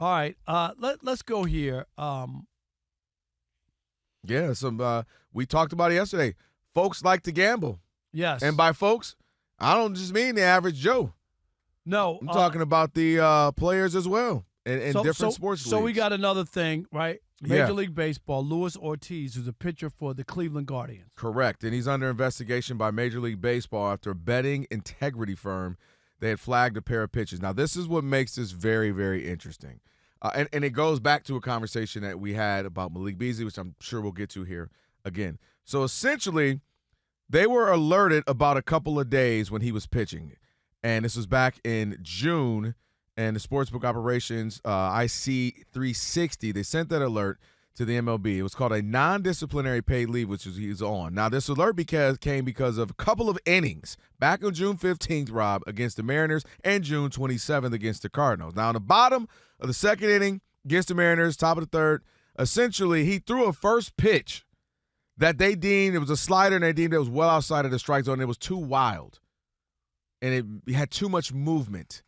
All right. Let's go here. Yeah, we talked about it yesterday. Folks like to gamble. Yes. And by folks, I don't just mean the average Joe. No. I'm talking about the players as well in different sports leagues. So we got another thing, right? Major Yeah. League Baseball, Luis Ortiz, who's a pitcher for the Cleveland Guardians. Correct. And he's under investigation by Major League Baseball after a betting integrity firm. They had flagged a pair of pitches. Now, this is what makes this very, very interesting. And it goes back to a conversation that we had about Malik Beasley, which I'm sure we'll get to here again. So, essentially, they were alerted about a couple of days when he was pitching. And this was back in June. And the Sportsbook Operations, IC 360, they sent that alert to the MLB. It was called a non-disciplinary paid leave, which he was on. Now, this alert came because of a couple of innings back on June 15th, Rob, against the Mariners, and June 27th against the Cardinals. Now, in the bottom of the second inning against the Mariners, top of the third, essentially he threw a first pitch that they deemed, it was a slider, and they deemed it was well outside of the strike zone. It was too wild, and it had too much movement.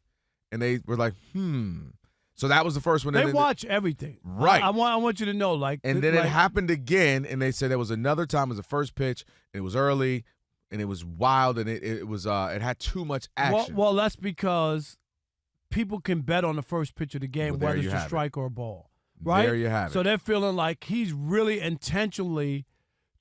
And they were like, So that was the first one. They watch everything. Right. I want you to know, And then it happened again, and they said there was another time. It was the first pitch, and it was early, and it was wild, and it had too much action. Well, that's because people can bet on the first pitch of the game, Well, whether it's a strike or a ball. Right? There you have it. So they're feeling like he's really intentionally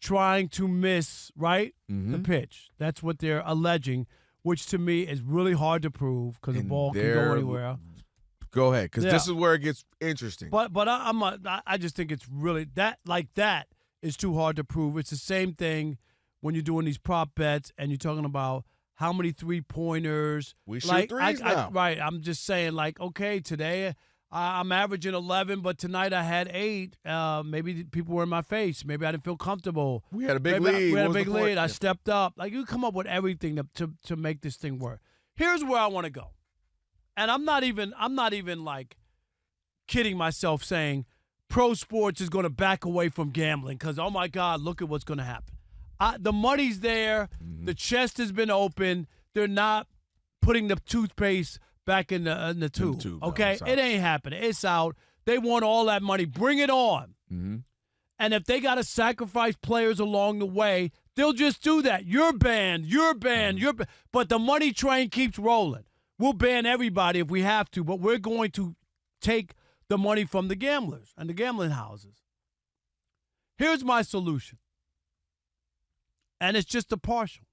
trying to miss, right, the pitch. That's what they're alleging, which to me is really hard to prove because the ball can go anywhere. Go ahead, because this is where it gets interesting. But I just think it's really that is too hard to prove. It's the same thing when you're doing these prop bets and you're talking about how many 3-pointers. We shoot threes now. Right. I'm just saying, like, okay, today I'm averaging 11, but tonight I had 8. Maybe people were in my face. Maybe I didn't feel comfortable. We had a big lead. We had a big lead. I stepped up. Like, you come up with everything to make this thing work. Here's where I want to go. And I'm not even like kidding myself saying pro sports is going to back away from gambling because, oh, my God, look at what's going to happen. The money's there. Mm-hmm. The chest has been open. They're not putting the toothpaste back in the tube. Okay? It ain't happening. It's out. They want all that money. Bring it on. Mm-hmm. And if they got to sacrifice players along the way, they'll just do that. You're banned. But the money train keeps rolling. We'll ban everybody if we have to, but we're going to take the money from the gamblers and the gambling houses. Here's my solution. And it's just a partial.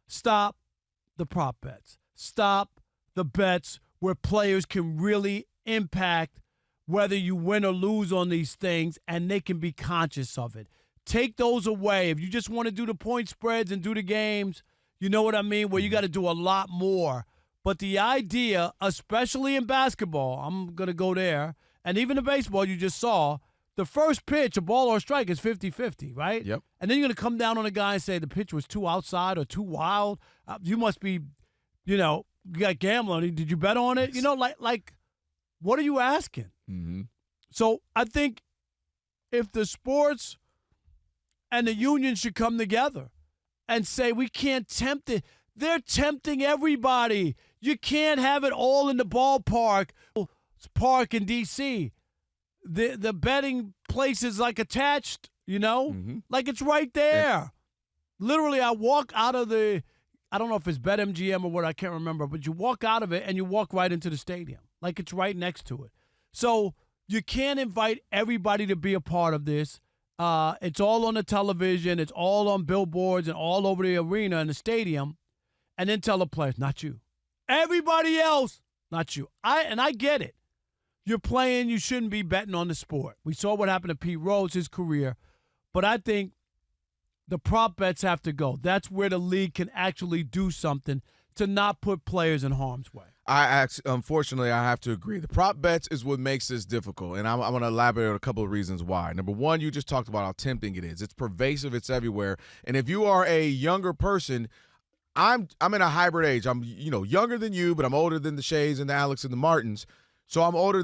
Stop the prop bets. Stop the bets where players can really impact whether you win or lose on these things, and they can be conscious of it. Take those away. If you just want to do the point spreads and do the games, you know what I mean, where you got to do a lot more. But the idea, especially in basketball, I'm going to go there, and even in baseball you just saw, the first pitch, a ball or a strike, is 50-50, right? Yep. And then you're going to come down on a guy and say the pitch was too outside or too wild. You must be, you got gambling. Did you bet on it? Like, what are you asking? Mm-hmm. So I think if the sports and the union should come together and say we can't tempt it. They're tempting everybody. You can't have it all in the ballpark. Park in D.C. The betting place is like attached, like it's right there. Yeah. Literally, I walk out of I don't know if it's BetMGM or what, I can't remember, but you walk out of it and you walk right into the stadium. Like it's right next to it. So you can't invite everybody to be a part of this. It's all on the television. It's all on billboards and all over the arena and the stadium. And then tell the players, not you. Everybody else, not you. I get it. You're playing, you shouldn't be betting on the sport. We saw what happened to Pete Rose, his career. But I think the prop bets have to go. That's where the league can actually do something to not put players in harm's way. Unfortunately, I have to agree. The prop bets is what makes this difficult, and I want to elaborate on a couple of reasons why. Number one, you just talked about how tempting it is. It's pervasive. It's everywhere. And if you are a younger person, I'm in a hybrid age. I'm younger than you, but I'm older than the Shays and the Alex and the Martins. So I'm older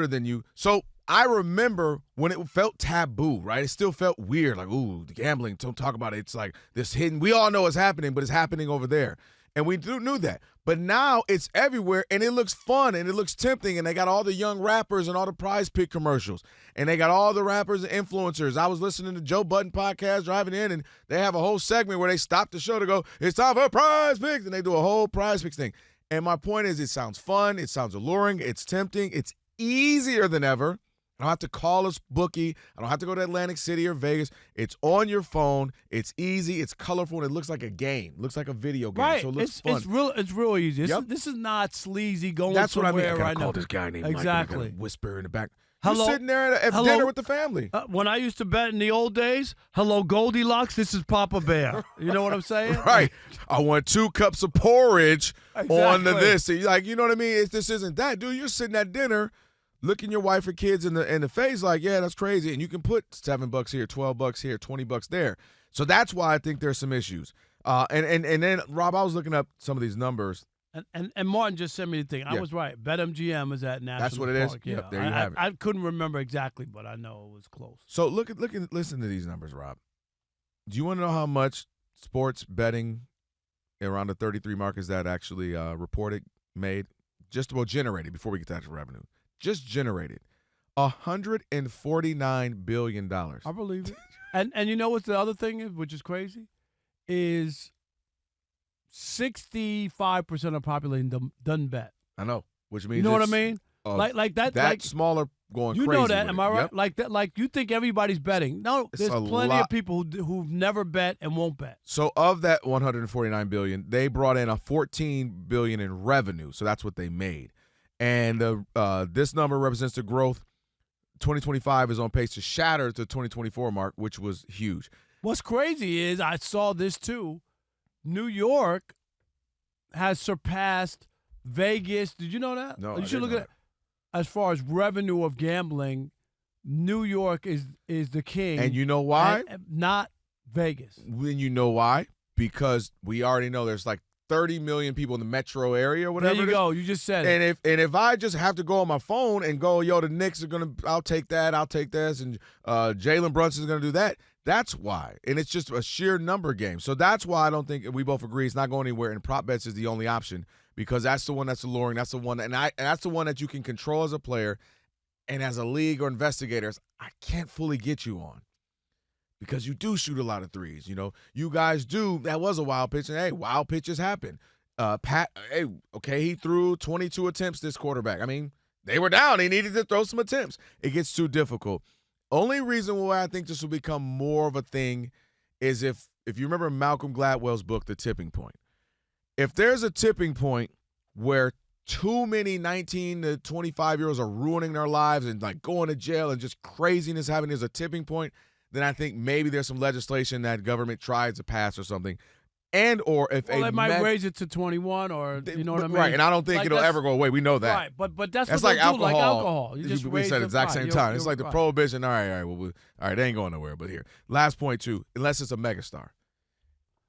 than you. So I remember when it felt taboo, right? It still felt weird, like, ooh, the gambling, don't talk about it. It's like this hidden. We all know it's happening, but it's happening over there. And we knew that. But now it's everywhere, and it looks fun, and it looks tempting, and they got all the young rappers and all the Prize Pick commercials, and they got all the rappers and influencers. I was listening to Joe Budden podcast driving in, and they have a whole segment where they stop the show to go, it's time for Prize Picks, and they do a whole Prize Picks thing. And my point is, it sounds fun, it sounds alluring, it's tempting, it's easier than ever. I don't have to call a bookie. I don't have to go to Atlantic City or Vegas. It's on your phone. It's easy. It's colorful. And it looks like a game. It looks like a video game. Right. So it looks fun. It's real easy. Yep. This is not sleazy going That's what I mean. somewhere I gotta right call now. this guy named Exactly. Mike. I gotta whisper in the back. Hello? You're sitting there at dinner with the family. When I used to bet in the old days, hello, Goldilocks, this is Papa Bear. You know what I'm saying? Right. I want 2 cups of porridge on the Exactly. this. So you know what I mean? This isn't that. Dude, you're sitting at dinner looking your wife or kids in the face like, yeah, that's crazy. And you can put $7 here, $12 here, $20 there. So that's why I think there's some issues. And then, Rob, I was looking up some of these numbers. And Martin just sent me the thing. I Yeah. was right. BetMGM is at National That's what it is? Park. Yep, Yeah. there you have it. I couldn't remember exactly, but I know it was close. So listen to these numbers, Rob. Do you want to know how much sports betting around the 33 markets that actually reported made? Just about generated before we get to actual revenue. Just generated $149 billion. I believe it. And you know what the other thing is, which is crazy, is 65% of the population doesn't bet. I know, which means You know what I mean? Like that. That Like smaller going you crazy. know that. with Am it. I right? Yep. Like that. Like you think everybody's betting? No, It's there's a plenty lot. of people who've never bet and won't bet. So of that 149 billion, they brought in a 14 billion in revenue. So that's what they made. And this number represents the growth. 2025 is on pace to shatter the 2024 mark, which was huge. What's crazy is I saw this too. New York has surpassed Vegas. Did you know that? No, you I should didn't look know at as far as revenue of gambling. New York is the king, And you know why? and not Vegas. When you know why? Because we already know there's like 30 million people in the metro area or whatever. There you it is. go. You just said it. And if I just have to go on my phone and go, yo, the Knicks are I'll take that, I'll take this, and Jalen Brunson's gonna do that. That's why, and it's just a sheer number game. So that's why I don't think we both agree it's not going anywhere. And prop bets is the only option because that's the one that's alluring. That's the one, and that's the one that you can control as a player, and as a league or investigators, I can't fully get you on. Because you do shoot a lot of threes, you know. You guys do. That was a wild pitch, and hey, wild pitches happen. He threw 22 attempts this quarterback. I mean, they were down. He needed to throw some attempts. It gets too difficult. Only reason why I think this will become more of a thing is if you remember Malcolm Gladwell's book, The Tipping Point. If there's a tipping point where too many 19 to 25-year-olds are ruining their lives and like going to jail and just craziness happening, there's a tipping point, then I think maybe there's some legislation that government tries to pass or something. And or if they might raise it to 21 or you know what I mean? Right, and I don't think Like, it'll ever go away. We know that. Right, but that's That's what like they'll do, alcohol. like alcohol. You just we raise said the exact right, same you're- time. It's you're like the right. prohibition. All right, all right, they ain't going nowhere. But here, last point too. Unless it's a megastar,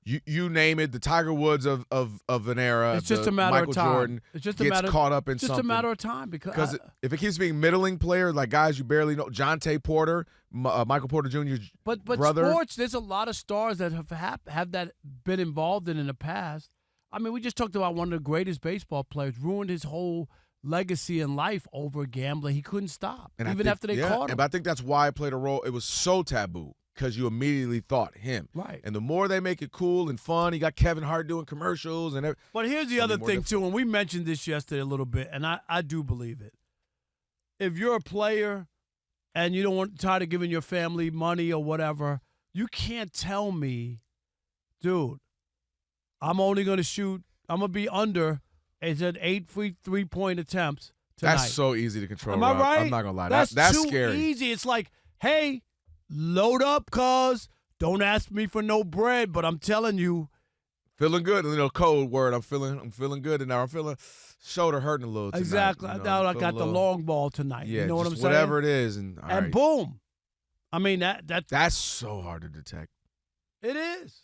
you name it. The Tiger Woods of an era. It's just the a matter Michael of time. Jordan It's just a gets matter. caught up in Just something. a matter of time because if it keeps being middling players like guys you barely know, Jonte Porter, Michael Porter Jr.'s but brother. sports, there's a lot of stars that have that been involved in the past. I mean, we just talked about one of the greatest baseball players ruined his whole legacy in life over gambling. He couldn't stop, And I even think- after they yeah, caught him. But I think that's why it played a role. It was so taboo because you immediately thought him. Right. And the more they make it cool and fun, you got Kevin Hart doing commercials and everything. But here's the Something other more thing, difficult. too, and we mentioned this yesterday a little bit, and I do believe it. If you're a player and you don't want tired of giving your family money or whatever, you can't tell me, dude, I'm only going to shoot, I'm going to be under, it's at 8 3-point attempts tonight. That's so easy to control. Am I Rob. right? I'm not gonna lie. That's That's too scary. easy. It's like, hey, load up, cuz. Don't ask me for no bread, but I'm telling you. Feeling good, code word. I'm feeling good, and now I'm feeling shoulder hurting a little. Tonight, Exactly. you know, now I I'm got feeling the a little- long ball tonight. Yeah, you know what I'm just saying? whatever it is, and all And right. boom. I mean, that's That's so hard to detect. it is.